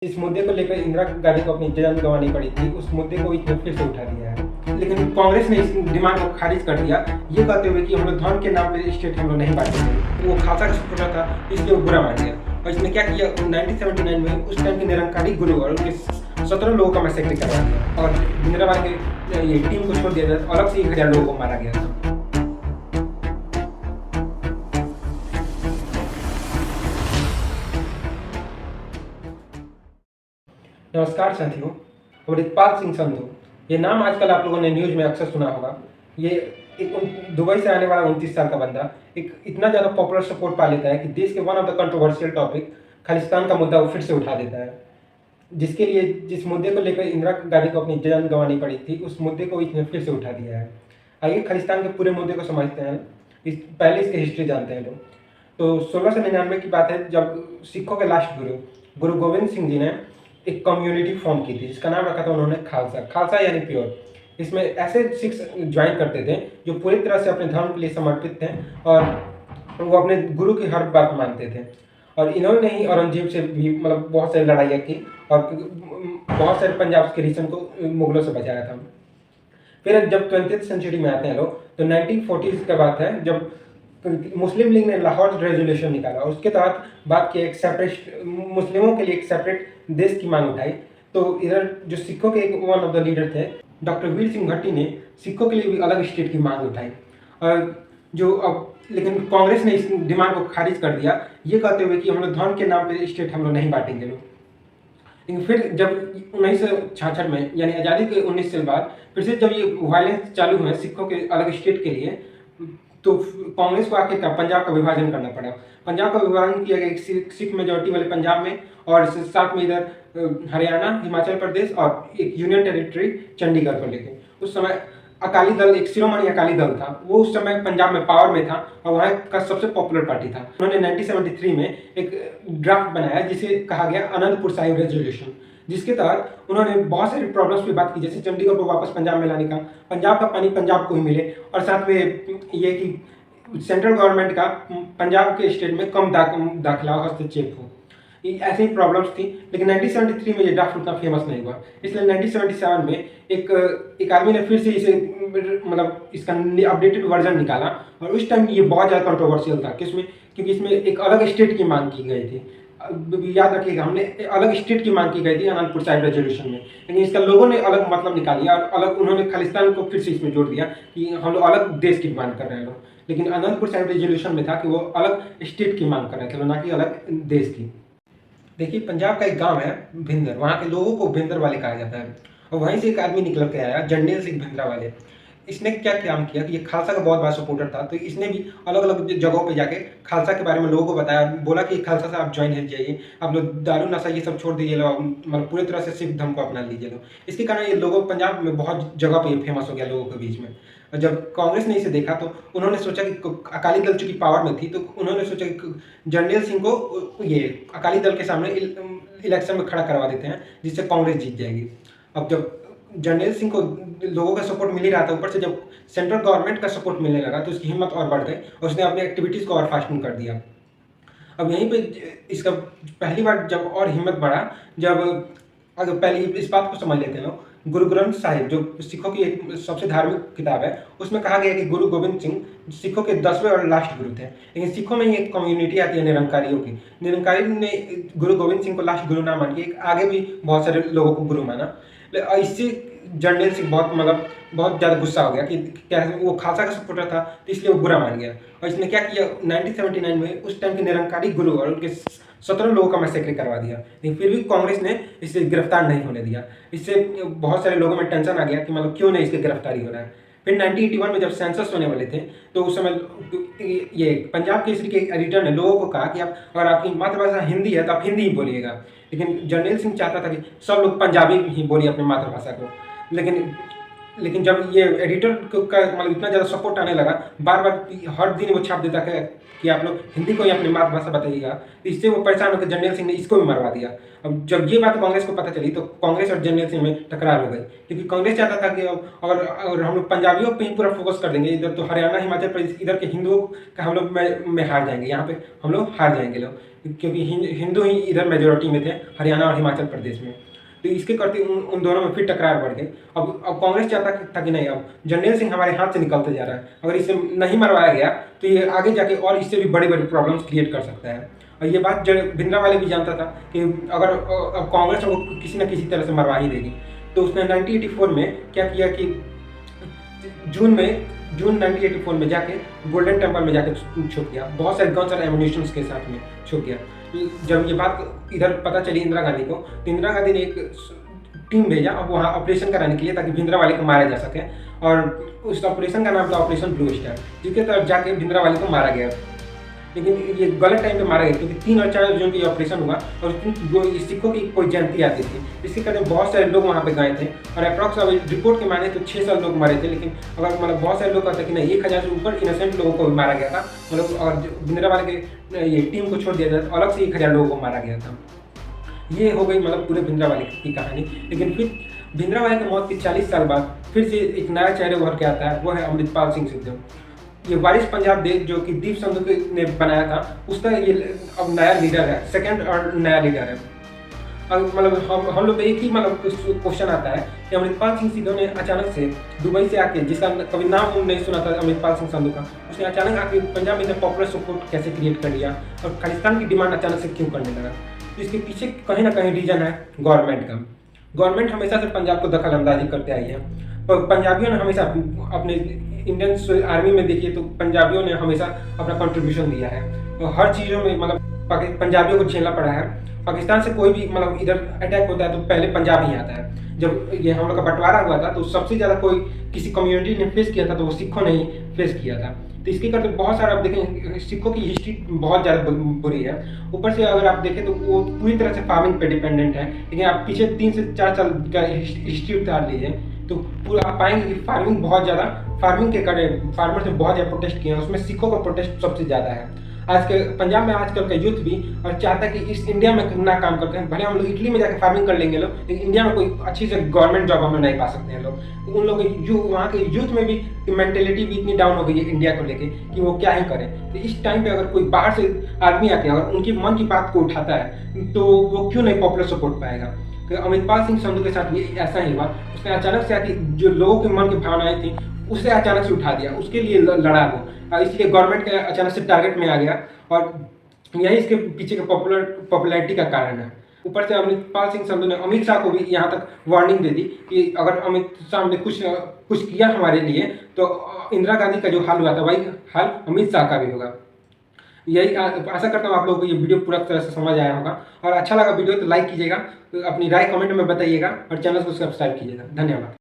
इस मुद्दे को लेकर इंदिरा गांधी को अपनी जान गंवानी पड़ी थी, उस मुद्दे को इसने फिर से उठा दिया है। लेकिन कांग्रेस ने इस डिमांड को खारिज कर दिया, ये कहते हुए कि हम लोग धर्म के नाम पे स्टेट हम लोग नहीं बांटेंगे। वो खालसा का सपोर्टर था, इसलिए वो बुरा मान गया और इसने क्या किया, 1979 में उस टाइम के निरंकारी गुरु और उनके 17 लोगों का मैसेक्र करवा दिया और इंदिरा गांधी के ये टीम को छोड़ दिया था। अलग से 1000 लोगों को मारा गया था। नमस्कार साथियों, अमृतपाल सिंह संधू, ये नाम आजकल आप लोगों ने न्यूज़ में अक्सर सुना होगा। ये एक दुबई से आने वाला 29 साल का बंदा एक इतना ज़्यादा पॉपुलर सपोर्ट पा लेता है कि देश के one of the controversial topic Khalistan का मुद्दा वो फिर से उठा देता है। जिसके लिए जिस मुद्दे को लेकर इंदिरा गांधी को अपनी जान गंवानी पड़ी थी, उस मुद्दे को इसने फिर से उठा दिया है। आइए खालिस्तान के पूरे मुद्दे को समझते हैं। पहले इसकी हिस्ट्री जानते हैं लोग। तो 1699 की बात है, जब सिखों के लास्ट गुरु गोविंद सिंह जी ने एक कम्युनिटी फॉर्म की थी, जिसका नाम रखा था उन्होंने खालसा। खालसा यानी प्योर। इसमें ऐसे सिख ज्वाइन करते थे जो पूरी तरह से अपने धर्म के लिए समर्पित थे और वो अपने गुरु की हर बात मानते थे। और इन्होंने ही औरंगजेब से भी मतलब बहुत सारी लड़ाइयाँ की और बहुत सारे पंजाब के रीजन को मुगलों से बचाया था। फिर जब 20th सेंचुरी में आते हैं लोग, तो 1940s का बात है, जब मुस्लिम लीग ने लाहौर रेजोल्यूशन निकाला। उसके तहत बात की एक सेपरेट मुस्लिमों के लिए एक सेपरेट देश की मांग उठाई। तो इधर जो सिखों के एक वन ऑफ द लीडर थे, डॉक्टर वीर सिंह भट्टी ने सिखों के लिए भी अलग स्टेट की मांग उठाई। और जो अब लेकिन कांग्रेस ने इस डिमांड को खारिज कर दिया, ये कहते हुए कि हम लोग धर्म के नाम पे स्टेट हम लोग नहीं बांटेंगे लोग। लेकिन फिर जब 1966 में यानी आज़ादी के 19 साल बाद फिर से जब ये वायलेंस चालू हुए सिखों के अलग स्टेट के लिए, तो कांग्रेस को आके पंजाब का विभाजन करना पड़ा। पंजाब का विभाजन किया गया एक सिख मेजोरिटी वाले पंजाब में और साथ में इधर हरियाणा, हिमाचल प्रदेश और एक यूनियन टेरिटरी चंडीगढ़ को लेके। उस समय अकाली दल, एक शिरोमणि अकाली दल था, वो उस समय पंजाब में पावर में था और वहाँ का सबसे पॉपुलर पार्टी था। उन्होंने 1973 में एक ड्राफ्ट बनाया जिसे कहा गया आनंदपुर साहिब रेजोल्यूशन, जिसके तहत उन्होंने बहुत सारी प्रॉब्लम्स की बात की, जैसे चंडीगढ़ को वापस पंजाब में लाने का, पंजाब का पानी पंजाब को ही मिले और साथ में ये कि सेंट्रल गवर्नमेंट का पंजाब के स्टेट में कम दाखिला हस्तक्षेप हो। ऐसी प्रॉब्लम्स थी। लेकिन 1973 में ये ड्राफ्ट उतना फेमस नहीं हुआ, इसलिए 1977 में एक आदमी ने फिर से इसे मतलब इसका अपडेटेड वर्जन निकाला और उस टाइम ये बहुत ज़्यादा कंट्रोवर्शियल था क्योंकि इसमें एक अलग स्टेट की मांग की गई थी। याद रखिएगा, हमने अलग स्टेट की मांग की गई थी आनंदपुर साहिब रेजोल्यूशन में, लेकिन इसका लोगों ने अलग मतलब निकाल लिया और अलग उन्होंने खालिस्तान को फिर से इसमें जोड़ दिया कि हम लोग अलग देश की मांग कर रहे हैं लोग। लेकिन आनंदपुर साहिब रेजोल्यूशन में था कि वो अलग स्टेट की मांग कर रहे थे, ना कि अलग देश की। देखिए, पंजाब का एक गांव है भिंदर, वहाँ के लोगों को भिंदर वाले कहा जाता है और वहीं से एक आदमी निकल के आया जर्नैल सिंह भिंदरा वाले। इसने क्या काम किया कि ये खालसा का बहुत बड़ा सपोर्टर था, तो इसने भी अलग अलग जगहों पे जाके खालसा के बारे में लोगों को बताया, बोला कि खालसा से आप ज्वाइन हो जाइए, आप लोग दारू नशा ये सब छोड़ दीजिए, लोग मतलब पूरी तरह से सिख धर्म को अपना लीजिए लोग। इसके कारण ये लोगों पंजाब में बहुत जगह पे फेमस हो गया लोगों के बीच में। और जब कांग्रेस ने इसे देखा तो उन्होंने सोचा कि अकाली दल चूंकि पावर में थी, तो उन्होंने सोचा कि जर्नैल सिंह को ये अकाली दल के सामने इलेक्शन में खड़ा करवा देते हैं, जिससे कांग्रेस जीत जाएगी। अब जब जर्नैल सिंह को लोगों का सपोर्ट मिल ही रहा था, ऊपर से जब सेंट्रल गवर्नमेंट का सपोर्ट मिलने लगा तो उसकी हिम्मत और बढ़ गई और उसने अपनी एक्टिविटीज़ को और फास्टिंग कर दिया। अब यहीं पे इसका पहली बार जब और हिम्मत बढ़ा, जब अगर पहले इस बात को समझ लेते हैं लोग, गुरु ग्रंथ साहिब जो सिखों की एक सबसे धार्मिक किताब है, उसमें कहा गया कि गुरु गोविंद सिंह सिखों के 10वें और लास्ट गुरु थे। लेकिन सिखों में ही एक कम्युनिटी आती है निरंकारियों की। निरंकारी ने गुरु गोविंद सिंह को लास्ट गुरु ना मान के आगे भी बहुत सारे लोगों को गुरु माना। इससे जर्नैल सिंह बहुत ज़्यादा गुस्सा हो गया कि क्या वो खालसा का सपोर्टर था, तो इसलिए वो बुरा मान गया और इसने क्या किया, 1979 में उस टाइम के निरंकारी गुरु और उनके 17 लोगों का मैसेक्र करवा दिया। लेकिन फिर भी कांग्रेस ने इसे गिरफ्तार नहीं होने दिया। इससे बहुत सारे लोगों में टेंशन आ गया कि मतलब क्यों नहीं इसकी गिरफ्तारी हो रहा है। फिर 1981 में जब सेंसस होने वाले थे, तो उस समय ये पंजाब केसरी के एडिटर ने लोगों को कहा कि आप अगर आपकी मातृभाषा हिंदी है तो आप हिंदी ही बोलिएगा। लेकिन जर्नैल सिंह चाहता था कि सब लोग पंजाबी ही बोलिए अपनी मातृभाषा को। लेकिन जब ये एडिटर का मतलब इतना ज़्यादा सपोर्ट आने लगा, बार बार हर दिन वो छाप देता है कि आप लोग हिंदी को ही अपनी मातृभाषा बताइएगा, तो इससे वो परेशान होकर जर्नैल सिंह ने इसको भी मरवा दिया। अब जब ये बात कांग्रेस को पता चली तो कांग्रेस और जर्नैल सिंह में टकरार हो गई, क्योंकि कांग्रेस चाहता था कि और हम लोग पंजाबियों पे ही पूरा फोकस कर देंगे, इधर तो हरियाणा, हिमाचल प्रदेश, इधर के हिंदुओं का हम लोग में हार जाएंगे, यहाँ पे हम लोग हार जाएंगे लोग। क्योंकि हिंदू ही इधर मेजोरिटी में थे, हरियाणा और हिमाचल प्रदेश में। तो इसके करते उन दोनों में फिर टकरार बढ़ गई। अब कांग्रेस चाहता था कि नहीं, अब जर्नैल सिंह हमारे हाथ से निकलते जा रहा है, अगर इसे नहीं मरवाया गया तो ये आगे जाके और इससे भी बड़ी बड़ी प्रॉब्लम्स क्रिएट कर सकता है। और ये बात जो भिंडरावाले भी जानता था कि अगर अब कांग्रेस हमको किसी न किसी तरह से मरवा ही देगी, तो उसने 1984 में क्या किया कि जून 1984 में जाके गोल्डन टेम्पल में जाके छुप गया, बहुत सारे गन्स और एमुनिशन के साथ में छुप गया। जब ये बात इधर पता चली इंदिरा गांधी को, तो इंदिरा गांधी ने एक टीम भेजा अब वहाँ ऑपरेशन कराने के लिए, ताकि भिंडरावाले को मारा जा सके। और उस ऑपरेशन का नाम था ऑपरेशन ब्लू स्टार, जिसके तरफ जाके भिंडरावाले को मारा गया। लेकिन ये गलत टाइम पे मारा गया, क्योंकि 3 और 4 जून को ये ऑपरेशन हुआ और सिखों की कोई जयंती आती थी, जिसके कारण बहुत सारे लोग वहाँ पे गए थे। और अप्रॉक्स रिपोर्ट के माने तो 600 लोग मरे थे, लेकिन अगर मतलब बहुत सारे लोग कहते हैं कि नहीं 1000 से ऊपर इनोसेंट लोगों को भी मारा गया था। मतलब और भिंडरावाले के ये टीम को छोड़ दिया जाए तो अलग से 1000 लोगों को मारा गया था। ये हो गई मतलब पूरे भिंडरावाले की कहानी। लेकिन फिर भिंडरावाले की मौत के 40 साल बाद फिर से एक नया चेहरे उभर के आता है, वो है अमृतपाल सिंह सुखदेव। ये वारिस पंजाब देश जो कि दीप संधू ने बनाया था, उसका ये अब नया लीडर है, सेकंड और नया लीडर है। अब मतलब हम लोग एक ही मतलब क्वेश्चन आता है कि अमृतपाल सिंह सुखदेव ने अचानक से दुबई से आके, जिसका कभी नाम नहीं सुना था अमृतपाल सिंह संधू का, उसने अचानक आके पंजाब में इतना पॉपुलर सपोर्ट कैसे क्रिएट कर लिया और खालिस्तान की डिमांड अचानक से क्यों करने लगा। तो इसके पीछे कहीं ना कहीं रीजन है गवर्नमेंट का। गवर्नमेंट हमेशा से पंजाब को दखल अंदाजी करते आई है, पर पंजाबियों ने हमेशा अपने इंडियन आर्मी में देखिए तो पंजाबियों ने हमेशा अपना कंट्रीब्यूशन दिया है। तो हर चीज़ों में मतलब पंजाबियों को झेलना पड़ा है। पाकिस्तान से कोई भी मतलब इधर अटैक होता है तो पहले पंजाब ही आता है। जब ये हम लोग का बंटवारा हुआ था तो सबसे ज़्यादा कोई किसी कम्युनिटी ने फेस किया था तो वो सिखों ने ही फेस किया था। तो इसके करते बहुत सारा आप देखें सिखों की हिस्ट्री बहुत ज़्यादा बुरी है। ऊपर से अगर आप देखें तो वो पूरी तरह से फार्मिंग पे डिपेंडेंट है। लेकिन आप पीछे 3 से 4 साल का हिस्ट्री उतार लीजिए तो पूरा आप पाएंगे कि फार्मिंग के कारण फार्मर्स ने बहुत ज़्यादा प्रोटेस्ट किए हैं, उसमें सिखों का प्रोटेस्ट सबसे ज़्यादा है। आज के पंजाब में आजकल का यूथ भी और चाहता है कि इस इंडिया में ना काम करते हैं, भले हम लोग इटली में जाकर फार्मिंग कर लेंगे लोग, लेकिन इंडिया में कोई अच्छी से गवर्नमेंट जॉब हम लोग नहीं पा सकते हैं लोग। उन लोग वहाँ के यूथ में भी मेंटेलिटी भी इतनी डाउन हो गई है इंडिया को लेके कि वो क्या ही करें। तो इस टाइम पे अगर कोई बाहर से आदमी आके अगर उनकी मन की बात को उठाता है तो वो क्यों नहीं पॉपुलर सपोर्ट पाएगा। तो अमृतपाल सिंह संधू के साथ भी ऐसा ही हुआ। उसने अचानक से आके जो लोगों के मन की भावनाएं थी उसे अचानक से उठा दिया, उसके लिए लड़ा वो, इसलिए गवर्नमेंट के अचानक से टारगेट में आ गया और यही इसके पीछे के पॉपुलैरिटी का कारण है। ऊपर से अमृतपाल सिंह संधू ने अमित शाह को भी यहाँ तक वार्निंग दे दी कि अगर अमित शाह ने कुछ किया हमारे लिए तो इंदिरा गांधी का जो हाल हुआ था वही हाल अमित शाह का भी होगा। यही आशा करता हूँ आप लोगों को ये वीडियो पूरा तरह से समझ आया होगा, और अच्छा लगा वीडियो तो लाइक कीजिएगा, तो अपनी राय कमेंट में बताइएगा और चैनल को सब्सक्राइब कीजिएगा। धन्यवाद।